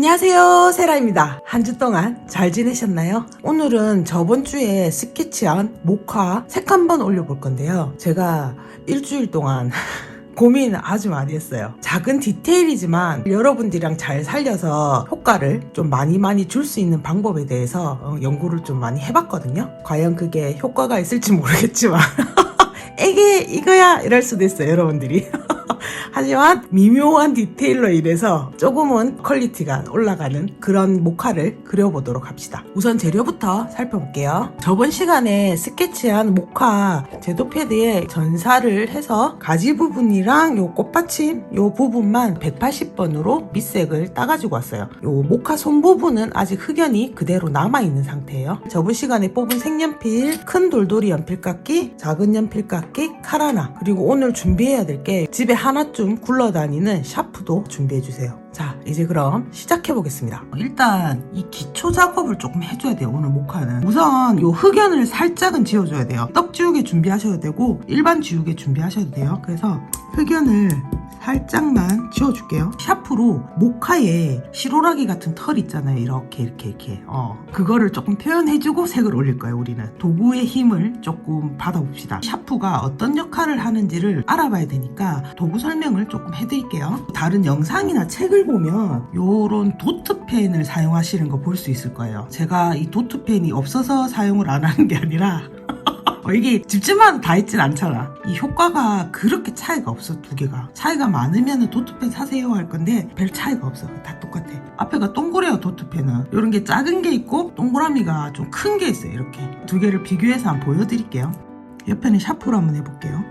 안녕하세요, 세라입니다. 한 주 동안 잘 지내셨나요? 오늘은 저번 주에 스케치한 모카 색 한번 올려볼 건데요. 제가 일주일 동안 고민을 아주 많이 했어요. 작은 디테일이지만 여러분들이랑 잘 살려서 효과를 좀 많이 줄 수 있는 방법에 대해서 연구를 좀 많이 해봤거든요. 과연 그게 효과가 있을지 모르겠지만 에게 이거야 이럴 수도 있어요, 여러분들이. 하지만 미묘한 디테일로 인해서 조금은 퀄리티가 올라가는 그런 모카를 그려보도록 합시다. 우선 재료부터 살펴볼게요. 저번 시간에 스케치한 모카 제도 패드에 전사를 해서 가지 부분이랑 요 꽃받침 요 부분만 180번으로 밑색을 따가지고 왔어요. 요 모카 손 부분은 아직 흑연이 그대로 남아있는 상태예요. 저번 시간에 뽑은 색연필, 큰 돌돌이 연필깎이, 작은 연필깎이, 칼 하나, 그리고 오늘 준비해야 될 게 집에 하나쯤 굴러다니는 샤프도 준비해주세요. 자, 이제 그럼 시작해보겠습니다. 일단 이 기초 작업을 조금 해줘야 돼요. 오늘 모카는 우선 요 흑연을 살짝은 지워줘야 돼요. 떡 지우개 준비하셔도 되고 일반 지우개 준비하셔도 돼요. 그래서 흑연을 살짝만 지워줄게요. 샤프로 모카에 시로라기 같은 털 있잖아요. 이렇게 그거를 조금 표현해주고 색을 올릴 거예요. 우리는 도구의 힘을 조금 받아봅시다. 샤프가 어떤 역할을 하는지를 알아봐야 되니까 도구 설명을 조금 해드릴게요. 다른 영상이나 책을 보면 요런 도트펜을 사용하시는 거 볼 수 있을 거예요. 제가 이 도트펜이 없어서 사용을 안 하는 게 아니라 이게 집집마다 다 있진 않잖아. 이 효과가 그렇게 차이가 없어. 두 개가 차이가 많으면 도트펜 사세요 할 건데 별 차이가 없어. 다 똑같아. 앞에가 동그래요. 도트펜은 이런 게 작은 게 있고 동그라미가 좀 큰 게 있어요. 이렇게 두 개를 비교해서 한번 보여드릴게요. 옆에는 샤프로 한번 해볼게요.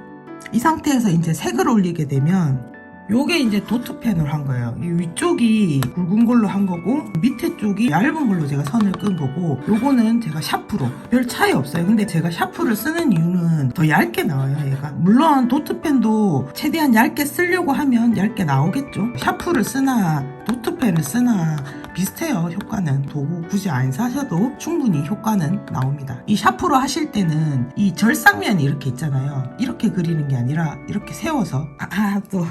이 상태에서 이제 색을 올리게 되면 요게 이제 도트펜으로 한 거예요. 이 위쪽이 굵은 걸로 한 거고 밑에 쪽이 얇은 걸로 제가 선을 끈 거고, 요거는 제가 샤프로 별 차이 없어요. 근데 제가 샤프를 쓰는 이유는 더 얇게 나와요. 얘가 물론 도트펜도 최대한 얇게 쓰려고 하면 얇게 나오겠죠. 샤프를 쓰나 도트펜을 쓰나 비슷해요. 효과는 도구 굳이 안 사셔도 충분히 효과는 나옵니다. 이 샤프로 하실 때는 이 절삭면이 이렇게 있잖아요. 이렇게 그리는 게 아니라 이렇게 세워서 또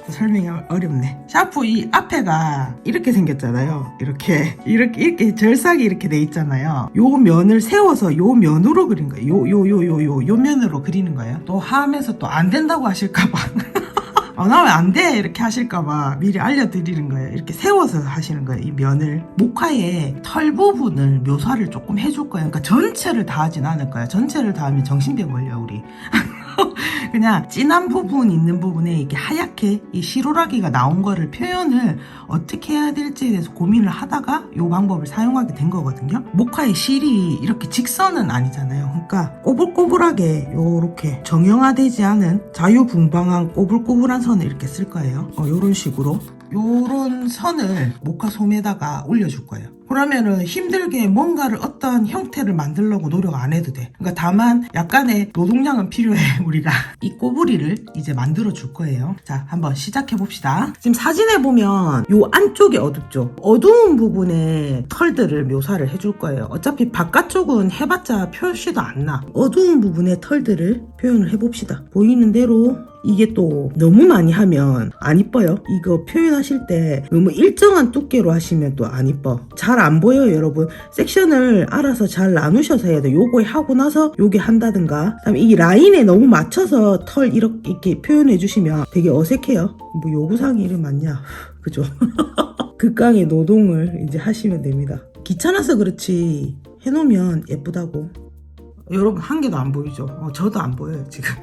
설명이 어렵네. 샤프 이 앞에가 이렇게 생겼잖아요. 이렇게 절삭이 이렇게 돼 있잖아요. 요 면을 세워서 요 면으로 그린 거예요. 요 면으로 그리는 거예요. 또 하면서 또 안 된다고 하실까봐 나 왜 안 돼? 이렇게 하실까봐 미리 알려드리는 거예요. 이렇게 세워서 하시는 거예요. 이 면을. 모카의 털 부분을 묘사를 조금 해줄 거예요. 그러니까 전체를 다 하진 않을 거예요. 전체를 다 하면 정신병 걸려요, 우리. 그냥 진한 부분 있는 부분에 이렇게 하얗게 이 시로라기가 나온 거를 표현을 어떻게 해야 될지에 대해서 고민을 하다가 이 방법을 사용하게 된 거거든요. 모카의 실이 이렇게 직선은 아니잖아요. 그러니까 꼬불꼬불하게 요렇게 정형화되지 않은 자유분방한 꼬불꼬불한 선을 이렇게 쓸 거예요. 요런 식으로 요런 선을 모카 솜에다가 올려줄 거예요. 그러면은 힘들게 뭔가를 어떤 형태를 만들려고 노력 안 해도 돼. 그러니까 다만 약간의 노동량은 필요해. 우리가 이 꼬부리를 이제 만들어 줄 거예요. 자, 한번 시작해 봅시다. 지금 사진에 보면 요 안쪽이 어둡죠. 어두운 부분에 털들을 묘사를 해줄 거예요. 어차피 바깥쪽은 해봤자 표시도 안 나. 어두운 부분에 털들을 표현을 해봅시다. 보이는 대로. 이게 또 너무 많이 하면 안 이뻐요. 이거 표현하실 때 너무 일정한 두께로 하시면 또 안 이뻐. 잘 안 보여요, 여러분. 섹션을 알아서 잘 나누셔서 해야 돼요. 요거 하고 나서 요게 한다든가. 그다음에 이 라인에 너무 맞춰서 털 이렇게 표현해 주시면 되게 어색해요. 뭐 요구사항이 이름 맞냐? 그죠? 극강의 노동을 이제 하시면 됩니다. 귀찮아서 그렇지 해놓으면 예쁘다고. 여러분 한 개도 안 보이죠? 저도 안 보여요, 지금.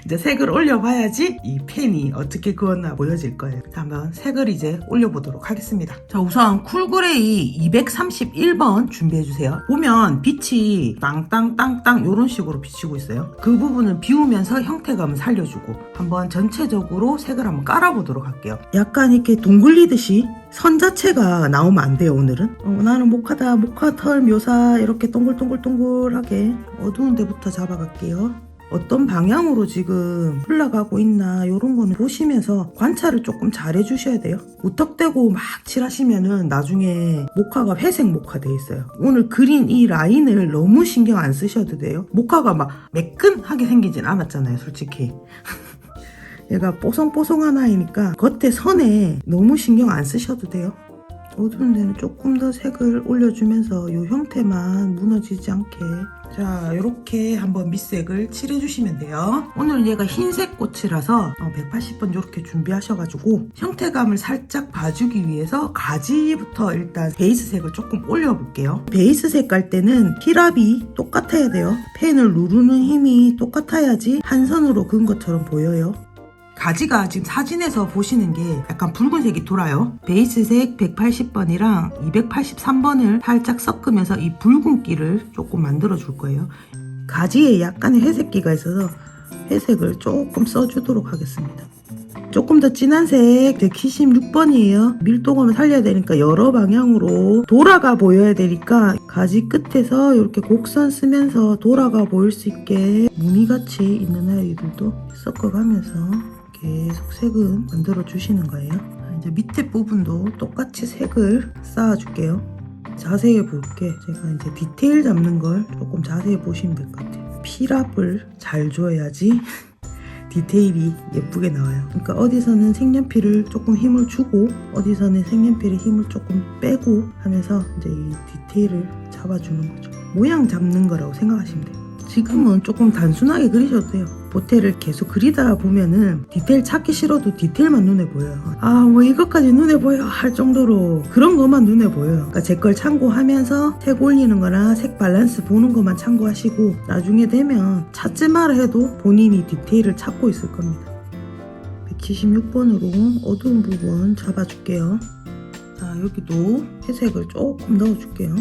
이제 색을 올려봐야지 이 펜이 어떻게 그었나 보여질 거예요. 자, 한번 색을 이제 올려보도록 하겠습니다. 자, 우선 쿨그레이 231번 준비해주세요. 보면 빛이 땅땅땅땅 이런 식으로 비치고 있어요. 그 부분을 비우면서 형태감을 살려주고 한번 전체적으로 색을 한번 깔아보도록 할게요. 약간 이렇게 둥글리듯이 선 자체가 나오면 안 돼요. 오늘은 나는 모카다, 모카 털 묘사 이렇게 동글동글동글하게 어두운 데부터 잡아갈게요. 어떤 방향으로 지금 흘러가고 있나 이런 거는 보시면서 관찰을 조금 잘 해주셔야 돼요. 무턱대고 막 칠하시면은 나중에 모카가 회색 모카 돼 있어요. 오늘 그린 이 라인을 너무 신경 안 쓰셔도 돼요. 모카가 막 매끈하게 생기진 않았잖아요, 솔직히. 얘가 뽀송뽀송한 아이니까 겉에 선에 너무 신경 안 쓰셔도 돼요. 어두운 데는 조금 더 색을 올려주면서 이 형태만 무너지지 않게. 자, 이렇게 한번 밑색을 칠해주시면 돼요. 오늘 얘가 흰색 꽃이라서 180번 이렇게 준비하셔가지고 형태감을 살짝 봐주기 위해서 가지부터 일단 베이스색을 조금 올려볼게요. 베이스색 깔 때는 힐압이 똑같아야 돼요. 펜을 누르는 힘이 똑같아야지 한 선으로 그은 것처럼 보여요. 가지가 지금 사진에서 보시는 게 약간 붉은색이 돌아요. 베이스색 180번이랑 283번을 살짝 섞으면서 이 붉은기를 조금 만들어 줄 거예요. 가지에 약간의 회색기가 있어서 회색을 조금 써주도록 하겠습니다. 조금 더 진한 색 176번이에요. 밀도감을 살려야 되니까 여러 방향으로 돌아가 보여야 되니까 가지 끝에서 이렇게 곡선 쓰면서 돌아가 보일 수 있게 무늬같이 있는 아이들도 섞어가면서 계속 색은 만들어 주시는 거예요. 이제 밑에 부분도 똑같이 색을 쌓아 줄게요. 자세히 볼게. 제가 이제 디테일 잡는 걸 조금 자세히 보시면 될 것 같아요. 필압을 잘 줘야지 디테일이 예쁘게 나와요. 그러니까 어디서는 색연필을 조금 힘을 주고 어디서는 색연필에 힘을 조금 빼고 하면서 이제 이 디테일을 잡아주는 거죠. 모양 잡는 거라고 생각하시면 돼요. 지금은 조금 단순하게 그리셔도 돼요. 보태를 계속 그리다 보면은 디테일 찾기 싫어도 디테일만 눈에 보여요. 아, 뭐 이것까지 눈에 보여 할 정도로 그런 것만 눈에 보여요. 그러니까 제 걸 참고하면서 색 올리는 거나 색 밸런스 보는 것만 참고하시고 나중에 되면 찾지 마라 해도 본인이 디테일을 찾고 있을 겁니다. 176번으로 어두운 부분 잡아줄게요. 자, 여기도 회색을 조금 넣어줄게요.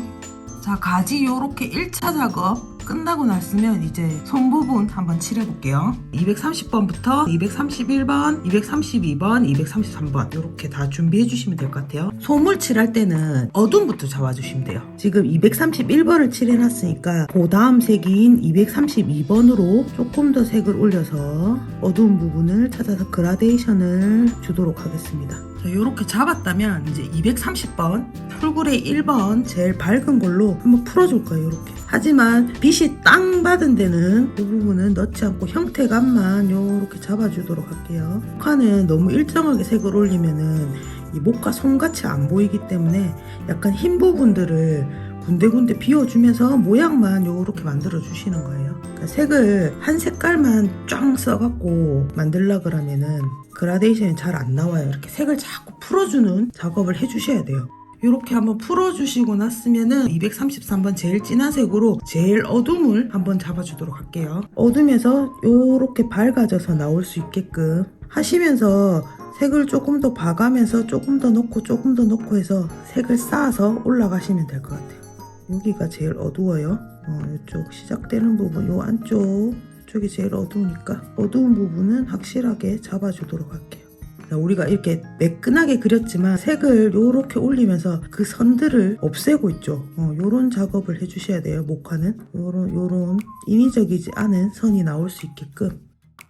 자, 가지 요렇게 1차 작업 끝나고 났으면 이제 손 부분 한번 칠해볼게요. 230번부터 231번, 232번, 233번 이렇게 다 준비해 주시면 될 것 같아요. 솜을 칠할 때는 어둠부터 잡아주시면 돼요. 지금 231번을 칠해놨으니까 그 다음 색인 232번으로 조금 더 색을 올려서 어두운 부분을 찾아서 그라데이션을 주도록 하겠습니다. 자, 이렇게 잡았다면 이제 230번 풀그레이 1번 제일 밝은 걸로 한번 풀어줄 거예요. 이렇게. 하지만 빛이 땅 받은 데는 그 부분은 넣지 않고 형태감만 이렇게 잡아주도록 할게요. 모카는 너무 일정하게 색을 올리면은 이 모카 솜같이 안 보이기 때문에 약간 흰 부분들을 군데군데 비워주면서 모양만 이렇게 만들어 주시는 거예요. 그러니까 색을 한 색깔만 쫙 써갖고 만들려고 하면은 그라데이션이 잘 안 나와요. 이렇게 색을 자꾸 풀어주는 작업을 해주셔야 돼요. 이렇게 한번 풀어주시고 났으면은 233번 제일 진한 색으로 제일 어둠을 한번 잡아주도록 할게요. 어둠에서 이렇게 밝아져서 나올 수 있게끔 하시면서 색을 조금 더 봐가면서 조금 더 넣고 조금 더 넣고 해서 색을 쌓아서 올라가시면 될 것 같아요. 여기가 제일 어두워요. 이쪽 시작되는 부분, 요 안쪽 이쪽이 제일 어두우니까 어두운 부분은 확실하게 잡아주도록 할게요. 우리가 이렇게 매끈하게 그렸지만 색을 이렇게 올리면서 그 선들을 없애고 있죠. 요런 작업을 해주셔야 돼요. 모카는 요런 인위적이지 않은 선이 나올 수 있게끔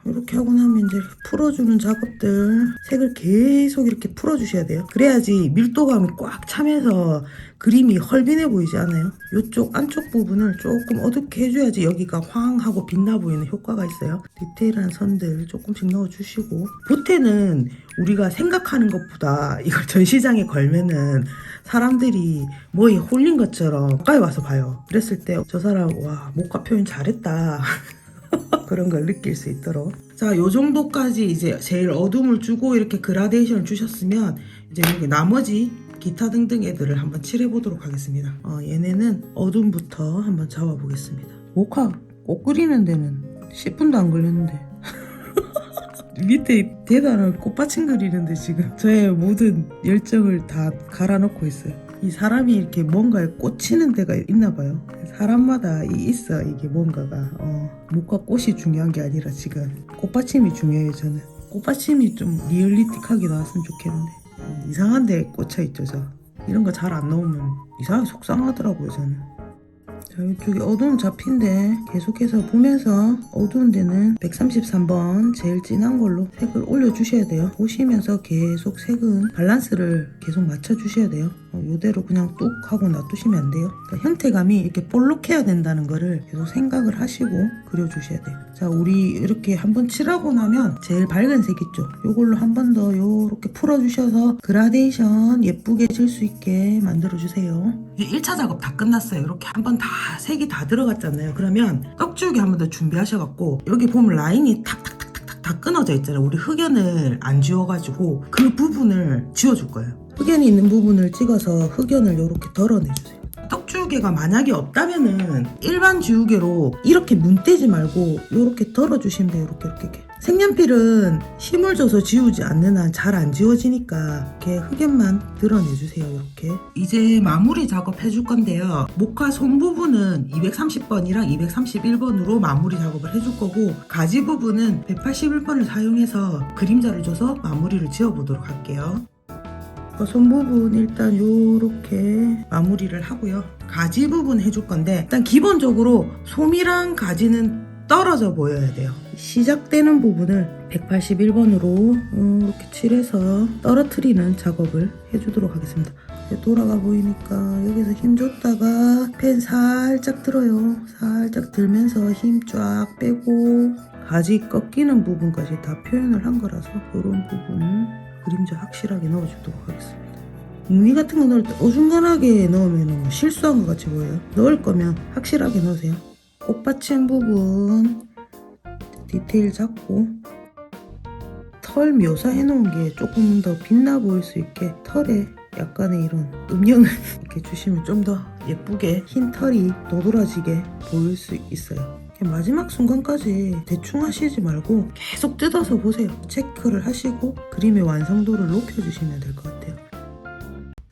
이렇게 하고 나면 이제 풀어주는 작업들 색을 계속 이렇게 풀어주셔야 돼요. 그래야지 밀도감이 꽉 차면서 그림이 헐빈해 보이지 않아요? 이쪽 안쪽 부분을 조금 어둡게 해줘야지 여기가 황하고 빛나 보이는 효과가 있어요. 디테일한 선들 조금씩 넣어주시고 보태는 우리가 생각하는 것보다 이걸 전시장에 걸면은 사람들이 뭐에 홀린 것처럼 가까이 와서 봐요. 그랬을 때 저 사람 와 모카 표현 잘했다 그런 걸 느낄 수 있도록. 자, 요 정도까지 이제 제일 어둠을 주고 이렇게 그라데이션을 주셨으면 이제 여기 나머지 기타 등등 애들을 한번 칠해보도록 하겠습니다. 얘네는 어둠부터 한번 잡아보겠습니다. 모카 꽃 그리는 데는 10분도 안 걸렸는데 밑에 대단한 꽃받침 그리는데 지금 저의 모든 열정을 다 갈아넣고 있어요. 이 사람이 이렇게 뭔가에 꽂히는 데가 있나 봐요. 사람마다 있어 이게 뭔가가 모카 꽃이 중요한 게 아니라 지금 꽃받침이 중요해요. 저는 꽃받침이 좀 리얼리틱하게 나왔으면 좋겠는데 이상한 데에 꽂혀있죠. 저 이런 거 잘 안 나오면 이상하게 속상하더라고요. 저는. 자, 이쪽에 어두운 잡힌데 계속해서 보면서 어두운 데는 133번 제일 진한 걸로 색을 올려주셔야 돼요. 보시면서 계속 색은 밸런스를 계속 맞춰주셔야 돼요. 이대로 그냥 뚝 하고 놔두시면 안 돼요. 그러니까 형태감이 이렇게 볼록해야 된다는 거를 계속 생각을 하시고 그려주셔야 돼요. 자, 우리 이렇게 한번 칠하고 나면 제일 밝은 색 있죠? 이걸로 한 번 더 요렇게 풀어주셔서 그라데이션 예쁘게 질 수 있게 만들어주세요. 이제 1차 작업 다 끝났어요. 이렇게 한 번 다 색이 다 들어갔잖아요. 그러면 떡줄기 한 번 더 준비하셔갖고 여기 보면 라인이 탁탁탁탁탁 다 끊어져 있잖아요. 우리 흑연을 안 지워가지고 그 부분을 지워줄 거예요. 흑연이 있는 부분을 찍어서 흑연을 이렇게 덜어내주세요. 떡지우개가 만약에 없다면은 일반 지우개로 이렇게 문 떼지 말고 이렇게 덜어주시면 돼요. 이렇게. 색연필은 힘을 줘서 지우지 않는 한 잘 안 지워지니까 이렇게 흑연만 드러내주세요. 이렇게. 이제 마무리 작업 해줄 건데요. 모카 손 부분은 230번이랑 231번으로 마무리 작업을 해줄 거고 가지 부분은 181번을 사용해서 그림자를 줘서 마무리를 지어보도록 할게요. 손 부분 일단 요렇게 마무리를 하고요. 가지 부분 해줄 건데 일단 기본적으로 솜이랑 가지는 떨어져 보여야 돼요. 시작되는 부분을 181번으로 이렇게 칠해서 떨어뜨리는 작업을 해주도록 하겠습니다. 돌아가 보이니까 여기서 힘 줬다가 펜 살짝 들어요. 살짝 들면서 힘 쫙 빼고 가지 꺾이는 부분까지 다 표현을 한 거라서 이런 부분을 그림자 확실하게 넣어주도록 하겠습니다. 무늬 같은 거 넣을 때 어중간하게 넣으면 실수한 것 같이 보여요. 넣을 거면 확실하게 넣으세요. 꽃받침 부분 디테일 잡고 털 묘사해 놓은 게 조금 더 빛나 보일 수 있게 털에 약간의 이런 음영을 이렇게 주시면 좀 더 예쁘게 흰 털이 도드라지게 보일 수 있어요. 마지막 순간까지 대충 하시지 말고 계속 뜯어서 보세요. 체크를 하시고 그림의 완성도를 높여주시면 될 것 같아요.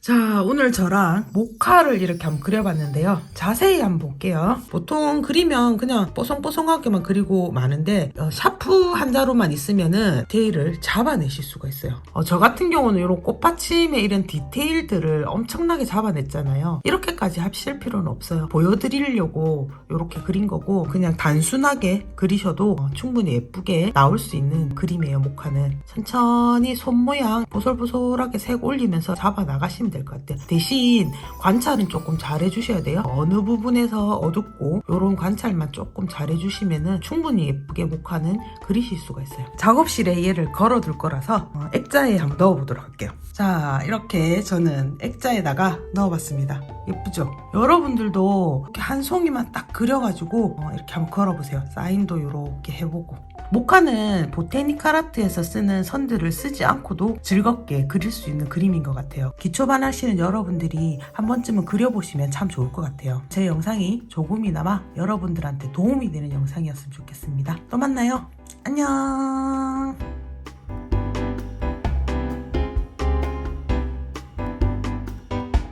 자, 오늘 저랑 모카를 이렇게 한번 그려봤는데요. 자세히 한번 볼게요. 보통 그리면 그냥 뽀송뽀송하게만 그리고 마는데 샤프 한 자루만 있으면은 디테일을 잡아내실 수가 있어요. 저 같은 경우는 이런 꽃받침의 이런 디테일들을 엄청나게 잡아냈잖아요. 이렇게까지 하실 필요는 없어요. 보여드리려고 이렇게 그린 거고 그냥 단순하게 그리셔도 충분히 예쁘게 나올 수 있는 그림이에요. 모카는 천천히 손 모양 보솔보솔하게 색 올리면서 잡아 나가시면 될 것 같아요. 대신 관찰은 조금 잘 해주셔야 돼요. 어느 부분에서 어둡고 이런 관찰만 조금 잘 해주시면 충분히 예쁘게 모카는 그리실 수가 있어요. 작업실에 얘를 걸어둘 거라서 액자에 한번 넣어보도록 할게요. 자, 이렇게 저는 액자에다가 넣어봤습니다. 예쁘죠? 여러분들도 이렇게 한 송이만 딱 그려가지고 이렇게 한번 걸어보세요. 사인도 이렇게 해보고. 모카는 보테니컬 아트에서 쓰는 선들을 쓰지 않고도 즐겁게 그릴 수 있는 그림인 것 같아요. 기초반 하시는 여러분들이 한 번쯤은 그려보시면 참 좋을 것 같아요. 제 영상이 조금이나마 여러분들한테 도움이 되는 영상이었으면 좋겠습니다. 또 만나요. 안녕.